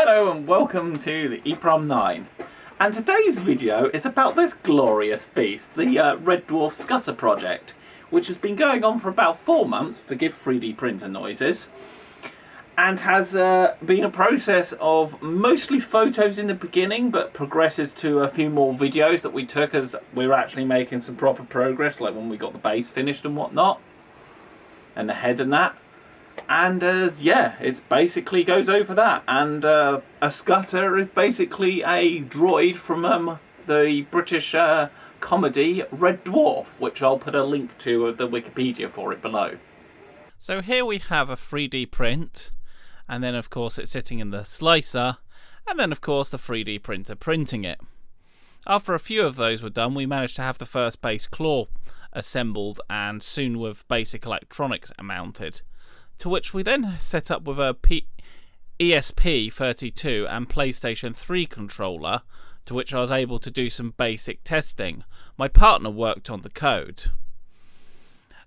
Hello and welcome to the EEPROM 9. And today's video is about this glorious beast, the Red Dwarf Skutter project, which has been going on for about 4 months, forgive 3D printer noises, and has been a process of mostly photos in the beginning, but progresses to a few more videos that we took as we were actually making some proper progress, like when we got the base finished and whatnot, and the head and that. And yeah, it basically goes over that. And a Skutter is basically a droid from the British comedy Red Dwarf, which I'll put a link to the Wikipedia for it below. So here we have a 3D print, and then of course it's sitting in the slicer, and then of course the 3D printer printing it. After a few of those were done, we managed to have the first base claw assembled and soon with basic electronics mounted, to which we then set up with a ESP32 and PlayStation 3 controller, to which I was able to do some basic testing. My partner worked on the code.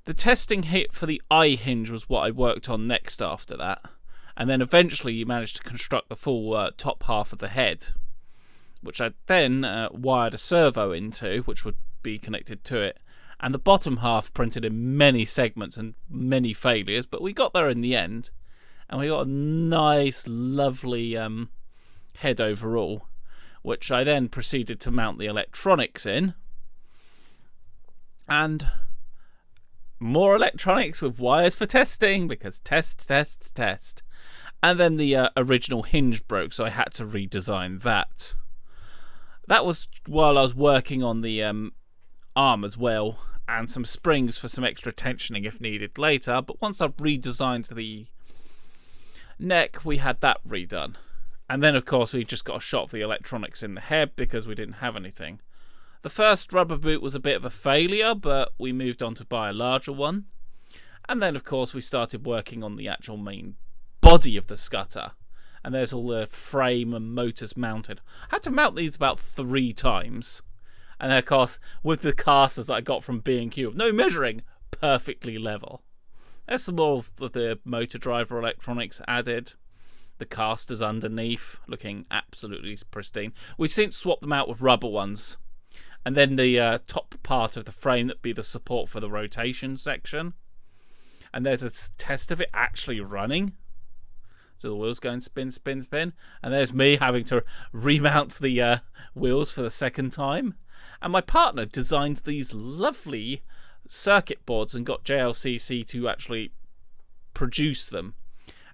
The testing hit for the eye hinge was what I worked on next after that, and then eventually you managed to construct the full top half of the head, which I then wired a servo into, which would be connected to it, and the bottom half printed in many segments and many failures, but we got there in the end, and we got a nice, lovely head overall, which I then proceeded to mount the electronics in, and more electronics with wires for testing, because test. And then the original hinge broke, so I had to redesign that. That was while I was working on the arm as well, and some springs for some extra tensioning if needed later. But once I've redesigned the neck, we had that redone. And then of course we just got a shot of the electronics in the head because we didn't have anything. The first rubber boot was a bit of a failure, but we moved on to buy a larger one. And then of course we started working on the actual main body of the Skutter. And there's all the frame and motors mounted. I had to mount these about 3 times. And then, of course, with the casters that I got from B&Q, with no measuring, perfectly level. There's some more of the motor driver electronics added. The casters underneath, looking absolutely pristine. We've since swapped them out with rubber ones. And then the top part of the frame that'd be the support for the rotation section. And there's a test of it actually running. So the wheels going spin. And there's me having to remount the wheels for the second time. And my partner designed these lovely circuit boards and got JLCC to actually produce them.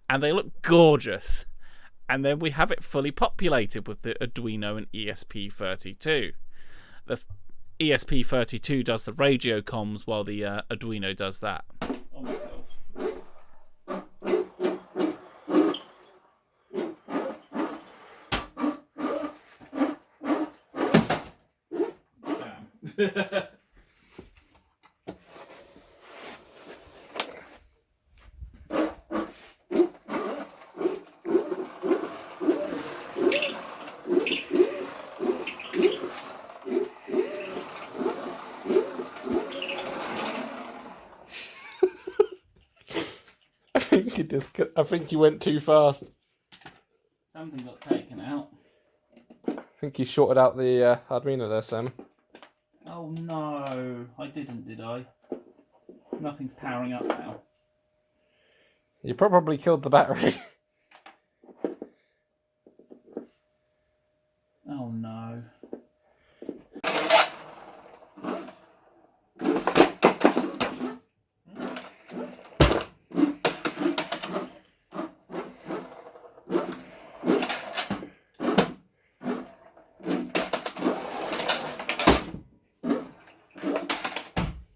And they look gorgeous. And then we have it fully populated with the Arduino and ESP32. The ESP32 does the radio comms while the Arduino does that. I think you went too fast. Something got taken out. I think you shorted out the Arduino there, Sam. Oh no, I didn't, did I? Nothing's powering up now. You probably killed the battery. Oh no.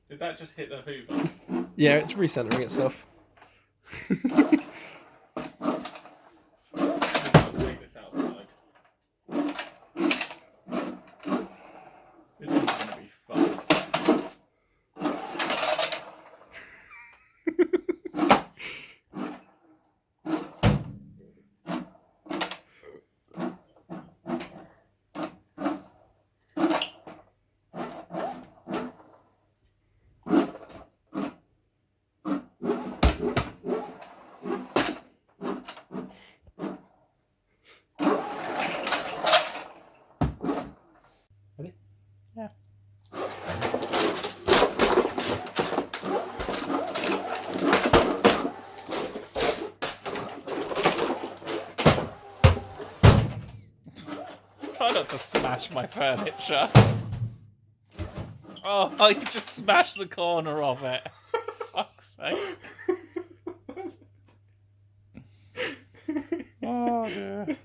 Did that just hit the Hoover? Yeah, it's recentering itself. Take this outside. This is going to be fun. Try not to smash my furniture. Oh, I just smashed the corner of it. Fuck's sake. Oh dear.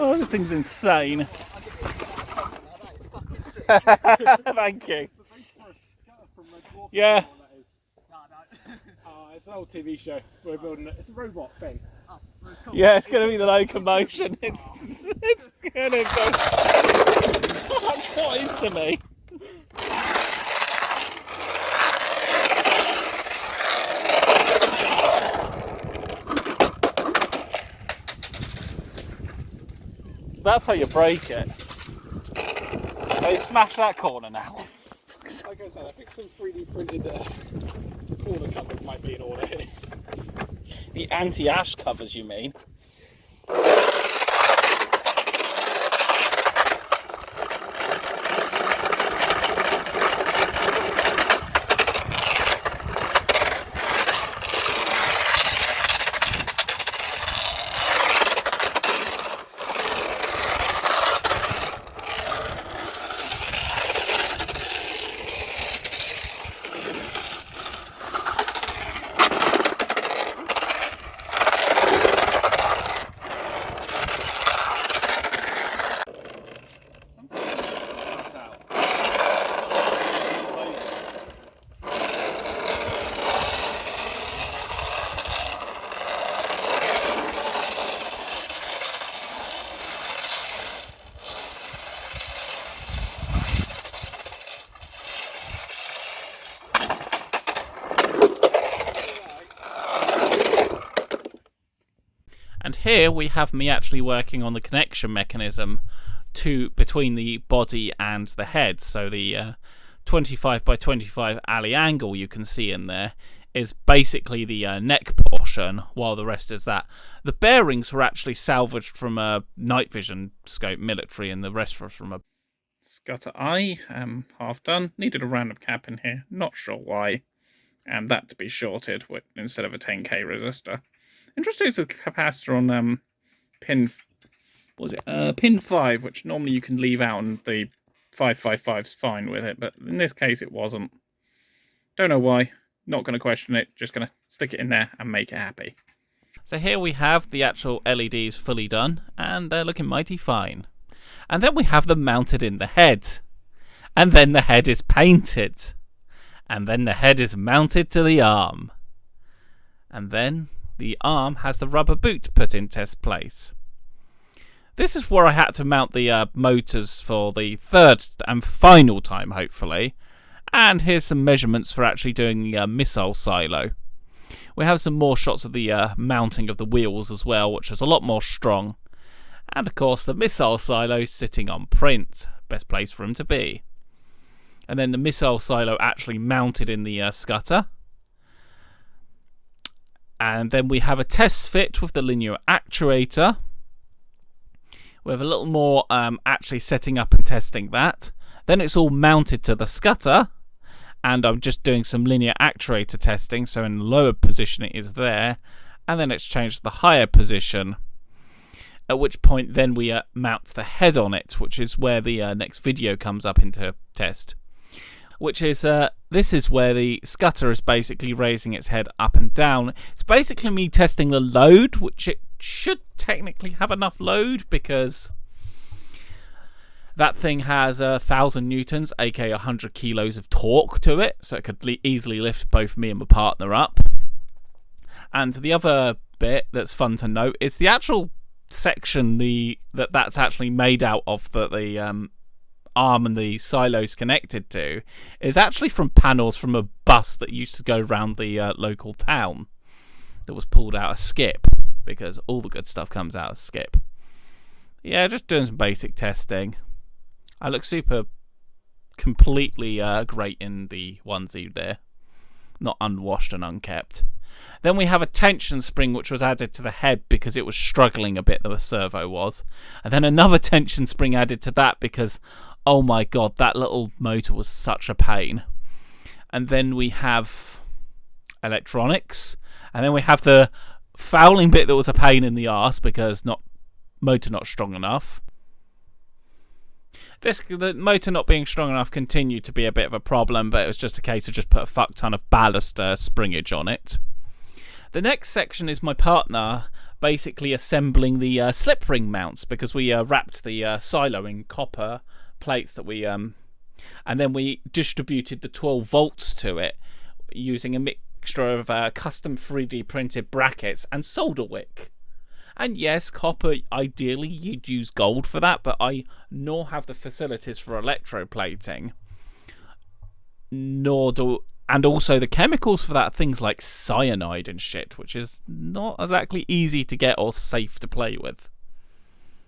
Oh, this thing's insane. Thank you. Yeah. It's an old TV show. We're building it. It's a robot thing. Yeah, it's going to be the locomotion. It's going to go. Oh, got into me. That's how you break it. Oh, smash that corner now. Like I said, I think some 3D printed corner covers might be in order here. The anti-ash covers, you mean? And here we have me actually working on the connection mechanism between the body and the head. So the 25 by 25 alley angle you can see in there is basically the neck portion, while the rest is that. The bearings were actually salvaged from a night vision scope military, and the rest was from a Skutter eye. Half done. Needed a random cap in here. Not sure why. And that to be shorted instead of a 10k resistor. Interesting is the capacitor on pin, pin 5, which normally you can leave out, and the 555's fine with it, but in this case it wasn't. Don't know why. Not going to question it. Just going to stick it in there and make it happy. So here we have the actual LEDs fully done, and they're looking mighty fine. And then we have them mounted in the head, and then the head is painted, and then the head is mounted to the arm, and then the arm has the rubber boot put in test place. This is where I had to mount the motors for the third and final time, hopefully. And here's some measurements for actually doing the missile silo. We have some more shots of the mounting of the wheels as well, which is a lot more strong. And of course the missile silo sitting on print. Best place for him to be. And then the missile silo actually mounted in the Skutter. And then we have a test fit with the linear actuator. We have a little more actually setting up and testing that. Then it's all mounted to the Skutter. And I'm just doing some linear actuator testing. So in lower position it is there. And then it's changed to the higher position. At which point then we mount the head on it, which is where the next video comes up into test. Which is, this is where the Skutter is basically raising its head up and down. It's basically me testing the load, which it should technically have enough load, because that thing has 1,000 newtons, aka 100 kilos of torque to it, so it could easily lift both me and my partner up. And the other bit that's fun to note is the actual section that's actually made out of the arm and the silos connected to is actually from panels from a bus that used to go around the local town that was pulled out of Skip, because all the good stuff comes out of Skip. Yeah, just doing some basic testing. I look super completely great in the onesie there. Not unwashed and unkept. Then we have a tension spring which was added to the head because it was struggling a bit, the servo was. And then another tension spring added to that because, oh my god, that little motor was such a pain. And then we have electronics. And then we have the fouling bit that was a pain in the arse because motor not strong enough. The motor not being strong enough continued to be a bit of a problem, but it was just a case of just put a fuck ton of ballast springage on it. The next section is my partner basically assembling the slip ring mounts because we wrapped the silo in copper plates that we and then we distributed the 12 volts to it using a mixture of custom 3D printed brackets and solder wick. And yes, copper, ideally you'd use gold for that, but I nor have the facilities for electroplating, and also the chemicals for that, things like cyanide and shit, which is not exactly easy to get or safe to play with.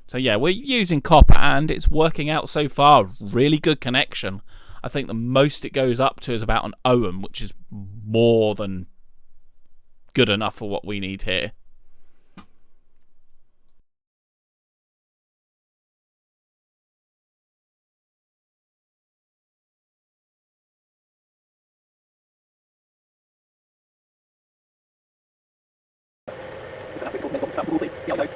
So yeah, we're using copper and it's working out so far. Really good connection. I think the most it goes up to is about an ohm, which is more than good enough for what we need here. We'll see how it goes.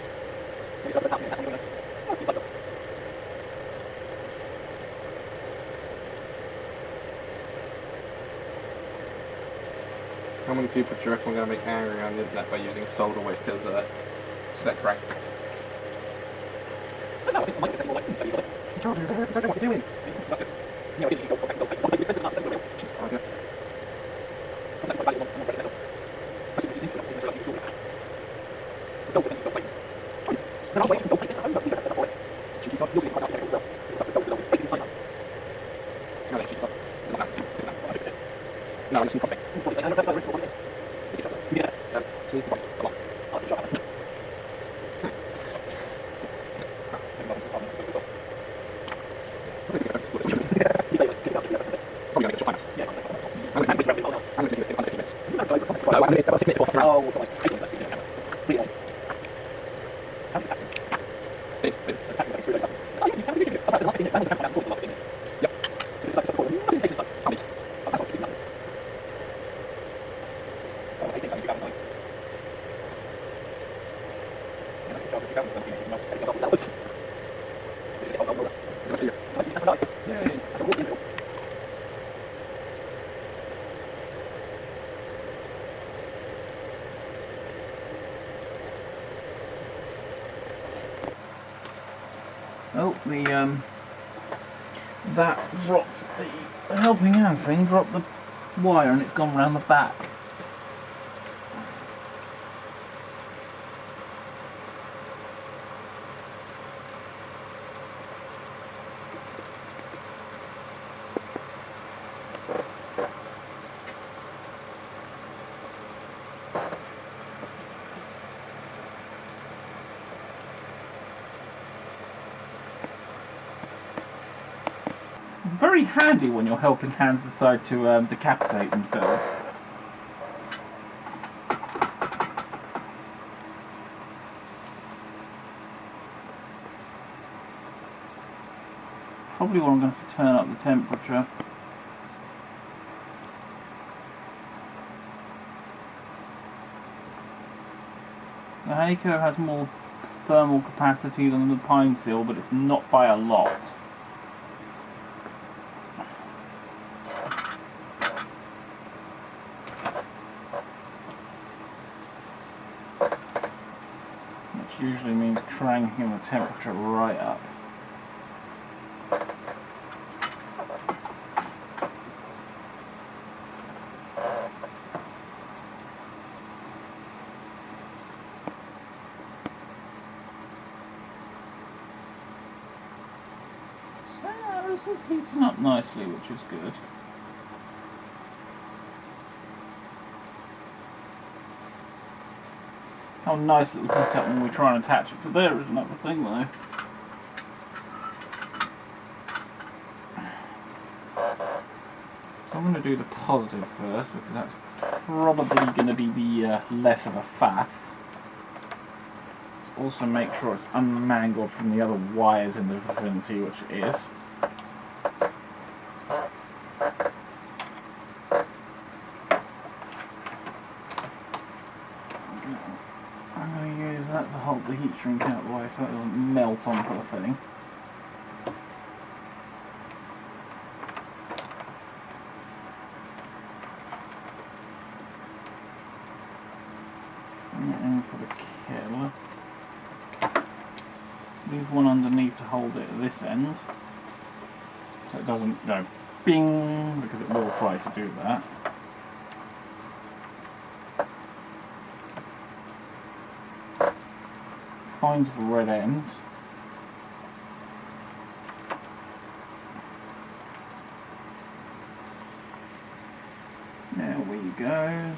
How many people do you reckon we're going to make angry on the internet by using solder wick as a slip ring? I don't know, I think I might get more like, don't know what you're doing. You know, you don't take expensive enough, Okay. No, it's not. Oh, that dropped the helping hand thing, dropped the wire and it's gone round the back. Very handy when your helping hands decide to decapitate themselves. Probably where I'm going to have to turn up the temperature. The Heiko has more thermal capacity than the pine seal, but it's not by a lot. Usually means cranking the temperature right up. So this is heating up nicely, which is good. How nice it will heat up when we try and attach it to there is another thing though. going to do the positive first because that's probably going to be the less of a faff. Let's also make sure it's unmangled from the other wires in the vicinity, which it is. I'm going to use that to hold the heat shrink out of the way so it doesn't melt onto the thing. For the killer. Leave one underneath to hold it at this end so it doesn't go bing, because it will try to do that. Find the red end. There we go.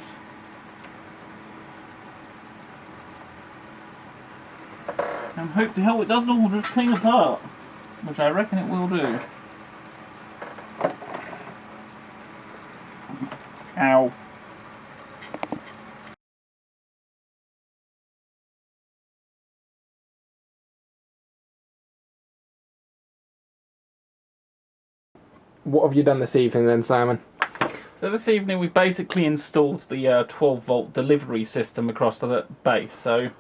And hope to hell it doesn't all just cling apart, which I reckon it will do. Ow. What have you done this evening then, Simon? So this evening we basically installed the 12 volt delivery system across the base. So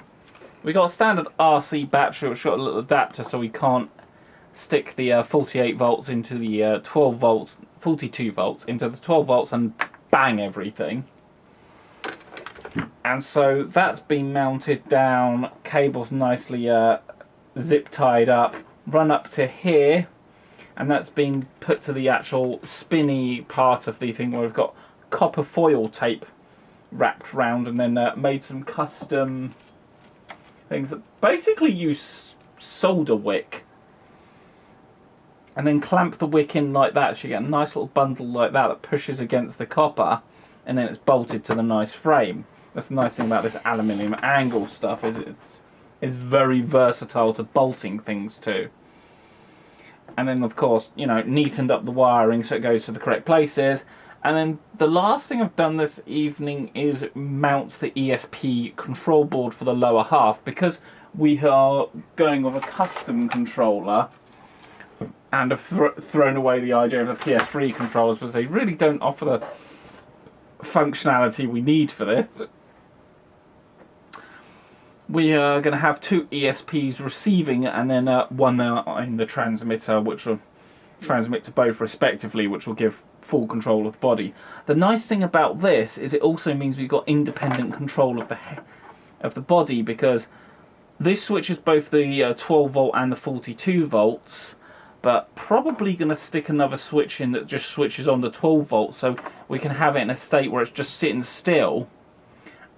we got a standard RC battery which got a little adapter so we can't stick the 48 volts into the 12 volts, 42 volts into the 12 volts and bang everything. And so that's been mounted down, cables nicely zip tied up, run up to here, and that's been put to the actual spinny part of the thing where we've got copper foil tape wrapped round, and then made some custom things that basically use solder wick and then clamp the wick in like that, so you get a nice little bundle like that that pushes against the copper, and then it's bolted to the nice frame. That's the nice thing about this aluminium angle stuff, is it's very versatile to bolting things to. And then of course, you know, neatened up the wiring so it goes to the correct places. And then the last thing I've done this evening is mount the ESP control board for the lower half, because we are going with a custom controller and have thrown away the idea of the PS3 controllers because they really don't offer the functionality we need for this. We are going to have two ESPs receiving and then one in the transmitter, which will transmit to both respectively, which will give full control of the body. The nice thing about this is it also means we've got independent control of the body, because this switches both the 12 volt and the 42 volts, but probably going to stick another switch in that just switches on the 12 volts, so we can have it in a state where it's just sitting still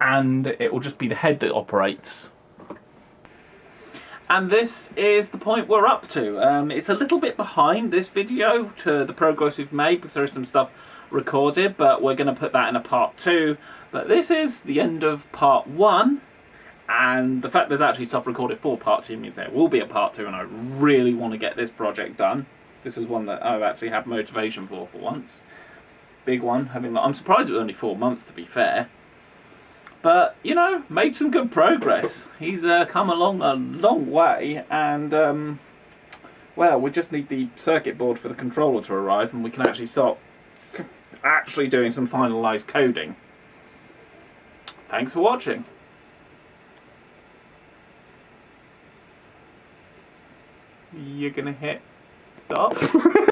and it will just be the head that operates. And this is the point we're up to. It's a little bit behind this video to the progress we've made because there is some stuff recorded, but we're going to put that in a part 2. But this is the end of part 1, and the fact there's actually stuff recorded for part 2 means there will be a part 2, and I really want to get this project done. This is one that I've actually had motivation for once. Big one. I'm surprised it was only 4 months, to be fair. But, you know, made some good progress. He's come along a long way, and, well, we just need the circuit board for the controller to arrive, and we can actually start actually doing some finalised coding. Thanks for watching. You're gonna hit stop?